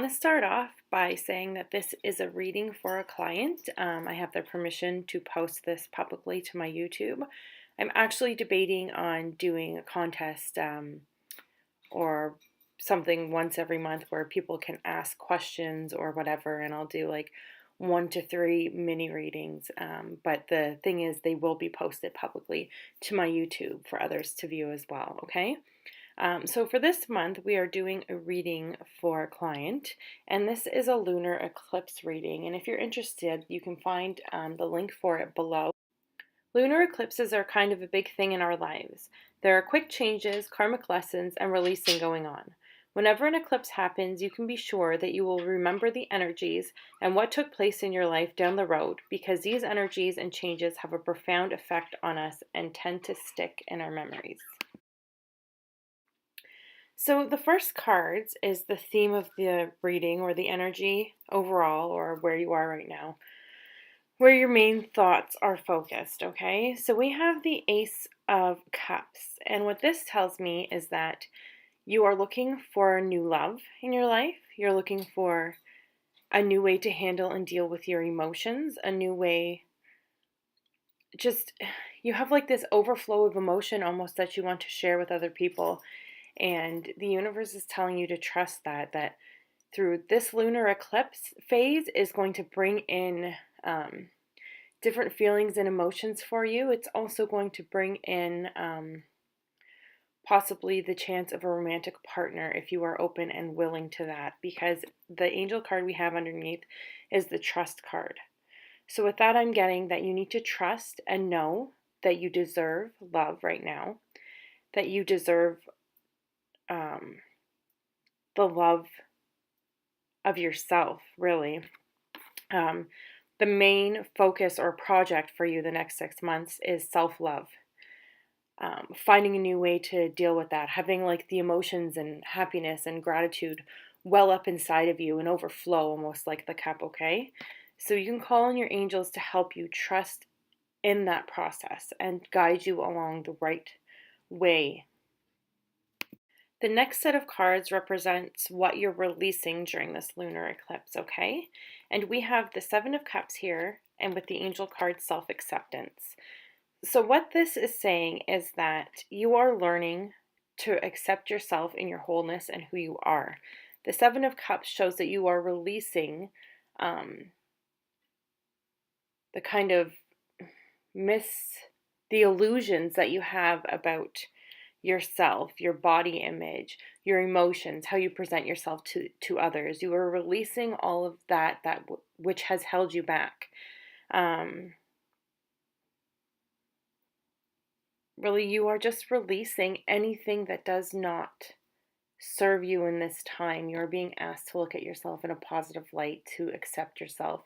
want to start off by saying that this is a reading for a client. I have their permission to post this publicly to my YouTube. I'm actually debating on doing a contest or something once every month where people can ask questions or whatever, and I'll do like 1 to 3 mini readings. But the thing is, they will be posted publicly to my YouTube for others to view as well, okay? So for this month, we are doing a reading for a client, and this is a lunar eclipse reading. And if you're interested, you can find the link for it below. Lunar eclipses are kind of a big thing in our lives. There are quick changes, karmic lessons, and releasing going on. Whenever an eclipse happens, you can be sure that you will remember the energies and what took place in your life down the road, because these energies and changes have a profound effect on us and tend to stick in our memories. So the first cards is the theme of the reading, or the energy overall, or where you are right now, where your main thoughts are focused, okay? So we have the Ace of Cups, and what this tells me is that you are looking for new love in your life. You're looking for a new way to handle and deal with your emotions, a new way, just you have like this overflow of emotion almost that you want to share with other people. And the universe is telling you to trust that through this lunar eclipse phase is going to bring in different feelings and emotions for you. It's also going to bring in possibly the chance of a romantic partner if you are open and willing to that, because the angel card we have underneath is the trust card. So with that, I'm getting that you need to trust and know that you deserve love right now, that you deserve the love of yourself, really. The main focus or project for you the next 6 months is self-love. Finding a new way to deal with that, having like the emotions and happiness and gratitude well up inside of you and overflow almost like the cup, okay? So you can call on your angels to help you trust in that process and guide you along the right way. The next set of cards represents what you're releasing during this lunar eclipse, okay? And we have the Seven of Cups here, and with the angel card, self-acceptance. So what this is saying is that you are learning to accept yourself in your wholeness and who you are. The Seven of Cups shows that you are releasing the kind of the illusions that you have about yourself, your body image, your emotions, how you present yourself to others. You are releasing all of that which has held you back. Really, you are just releasing anything that does not serve you in this time. You're being asked to look at yourself in a positive light, to accept yourself.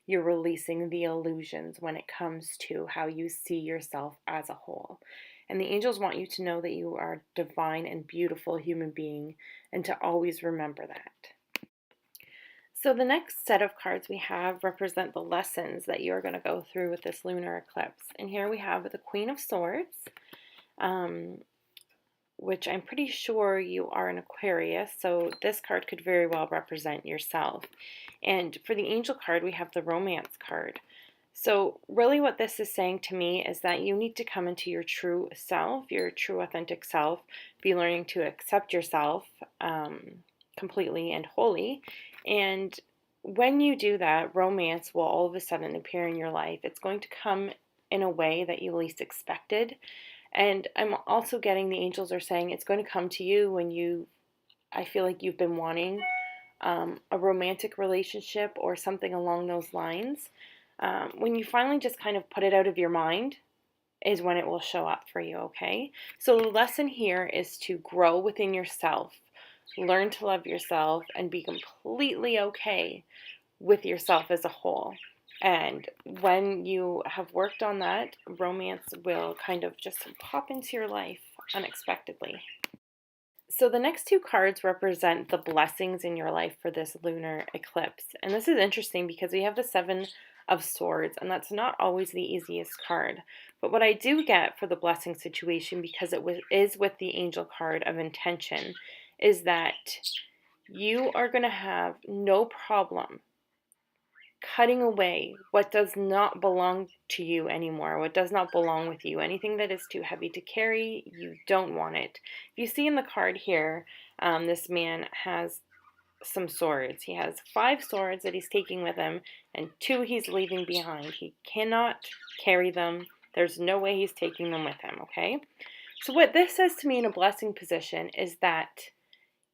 You're releasing the illusions when it comes to how you see yourself as a whole. And the angels want you to know that you are a divine and beautiful human being, and to always remember that. So the next set of cards we have represent the lessons that you're going to go through with this lunar eclipse. And here we have the Queen of Swords, which I'm pretty sure you are an Aquarius, so this card could very well represent yourself. And for the angel card, we have the Romance card. So really what this is saying to me is that you need to come into your true self, your true authentic self, be learning to accept yourself completely and wholly. And when you do that, romance will all of a sudden appear in your life. It's going to come in a way that you least expected. And I'm also getting the angels are saying it's going to come to you when I feel like you've been wanting a romantic relationship or something along those lines. When you finally just kind of put it out of your mind is when it will show up for you, okay? So the lesson here is to grow within yourself, learn to love yourself, and be completely okay with yourself as a whole. And when you have worked on that, romance will kind of just pop into your life unexpectedly. So the next two cards represent the blessings in your life for this lunar eclipse. And this is interesting because we have the Seven of Swords, and that's not always the easiest card. But what I do get for the blessing situation, because is with the angel card of intention, is that you are going to have no problem cutting away what does not belong to you anymore, what does not belong with you. Anything that is too heavy to carry, you don't want it. If you see in the card here, this man has some swords. He has 5 swords that he's taking with him, and 2 he's leaving behind. He cannot carry them. There's no way he's taking them with him, okay? So what this says to me in a blessing position is that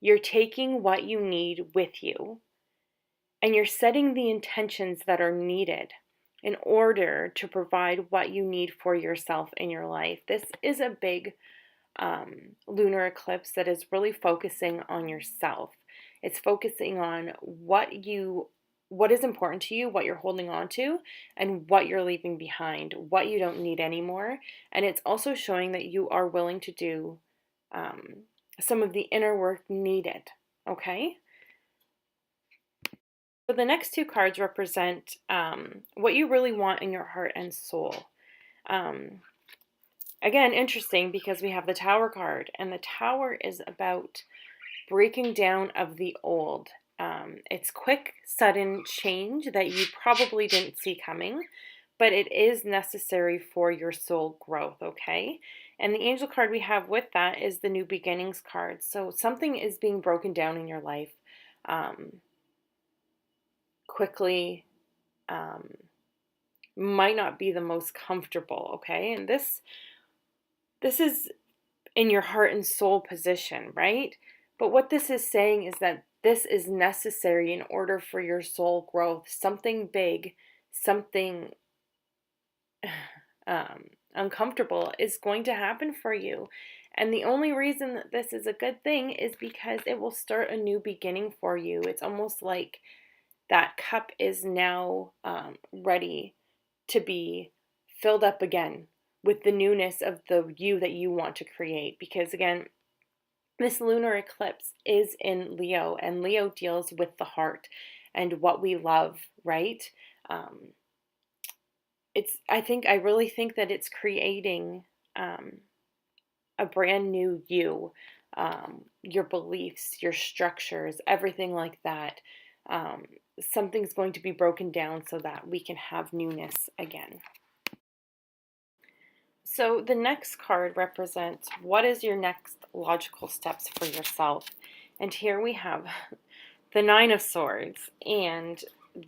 you're taking what you need with you, and you're setting the intentions that are needed in order to provide what you need for yourself in your life. This is a big lunar eclipse that is really focusing on yourself. It's focusing on what is important to you, what you're holding on to, and what you're leaving behind, what you don't need anymore. And it's also showing that you are willing to do some of the inner work needed. Okay? So the next 2 cards represent what you really want in your heart and soul. Again, interesting because we have the Tower card, and the Tower is about breaking down of the old. It's quick, sudden change that you probably didn't see coming, but it is necessary for your soul growth, okay? And the angel card we have with that is the new beginnings card. So something is being broken down in your life quickly, might not be the most comfortable, okay? And this is in your heart and soul position, right? But what this is saying is that this is necessary in order for your soul growth. Something big, something uncomfortable is going to happen for you. And the only reason that this is a good thing is because it will start a new beginning for you. It's almost like that cup is now ready to be filled up again with the newness of the you that you want to create. Because again, this lunar eclipse is in Leo, and Leo deals with the heart and what we love, right? I really think that it's creating a brand new you, your beliefs, your structures, everything like that. Something's going to be broken down so that we can have newness again. So the next card represents what is your next logical steps for yourself. And here we have the 9 of Swords and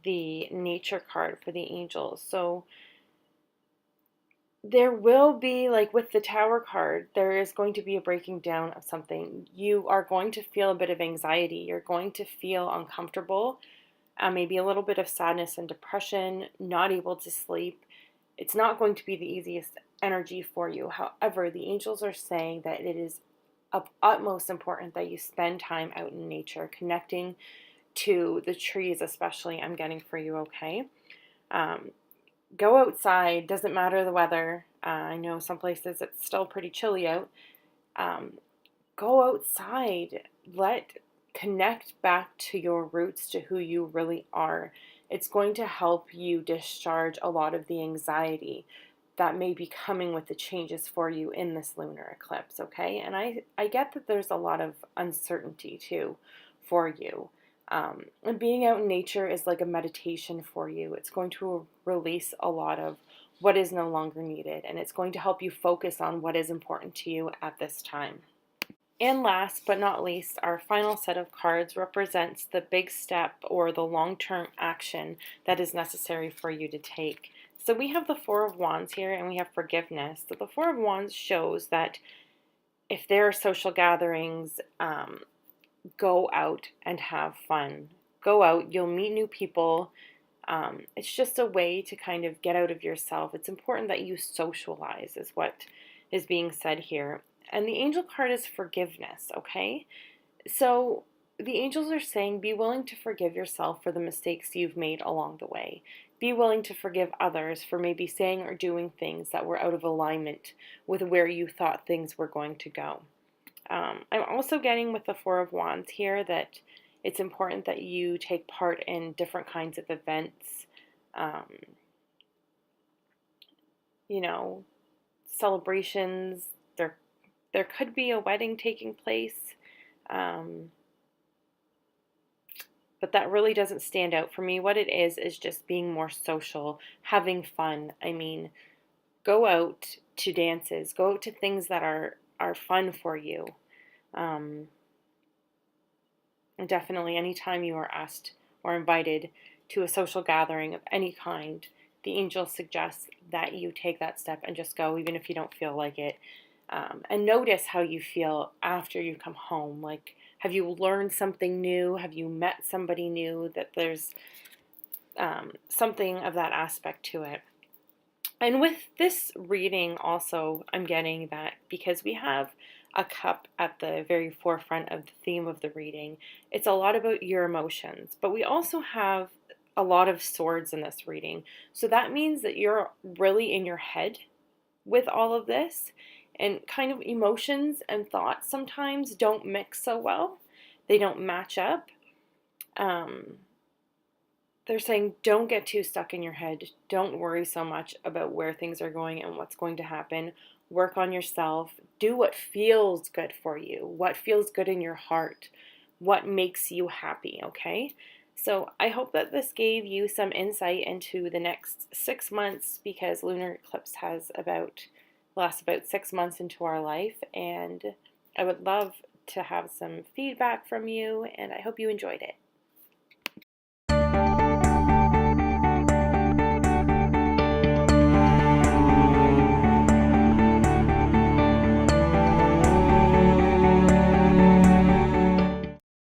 the Nature card for the angels. So there will be, like with the Tower card, there is going to be a breaking down of something. You are going to feel a bit of anxiety. You're going to feel uncomfortable, maybe a little bit of sadness and depression, not able to sleep. It's not going to be the easiest energy for you. However, the angels are saying that it is of utmost importance that you spend time out in nature, connecting to the trees, especially, I'm getting for you, okay? Go outside, doesn't matter the weather. I know some places it's still pretty chilly out. Go outside, connect back to your roots, to who you really are. It's going to help you discharge a lot of the anxiety that may be coming with the changes for you in this lunar eclipse, okay? And I get that there's a lot of uncertainty too for you. And being out in nature is like a meditation for you. It's going to release a lot of what is no longer needed, and it's going to help you focus on what is important to you at this time. And last but not least, our final set of cards represents the big step or the long-term action that is necessary for you to take. So we have the Four of Wands here, and we have forgiveness. So the Four of Wands shows that if there are social gatherings, go out and have fun. Go out, you'll meet new people. It's just a way to kind of get out of yourself. It's important that you socialize, is what is being said here. And the angel card is forgiveness, okay? So the angels are saying be willing to forgive yourself for the mistakes you've made along the way. Be willing to forgive others for maybe saying or doing things that were out of alignment with where you thought things were going to go. I'm also getting with the Four of Wands here that it's important that you take part in different kinds of events, you know, celebrations. There could be a wedding taking place. but that really doesn't stand out for me. What it is just being more social, having fun. I mean, go out to dances, go out to things that are fun for you. Um, and definitely, anytime you are asked or invited to a social gathering of any kind, the angel suggests that you take that step and just go, even if you don't feel like it. And notice how you feel after you come home. Like, have you learned something new? Have you met somebody new? That there's something of that aspect to it. And with this reading, also, I'm getting that because we have a cup at the very forefront of the theme of the reading, it's a lot about your emotions. But we also have a lot of swords in this reading. So that means that you're really in your head with all of this, and kind of emotions and thoughts sometimes don't mix so well, they don't match up. Um, they're saying don't get too stuck in your head. Don't worry so much about where things are going and what's going to happen. Work on yourself. Do what feels good for you, what feels good in your heart, what makes you happy, okay? So I hope that this gave you some insight into the next 6 months, because lunar eclipse lasts about 6 months into our life, and I would love to have some feedback from you, and I hope you enjoyed it.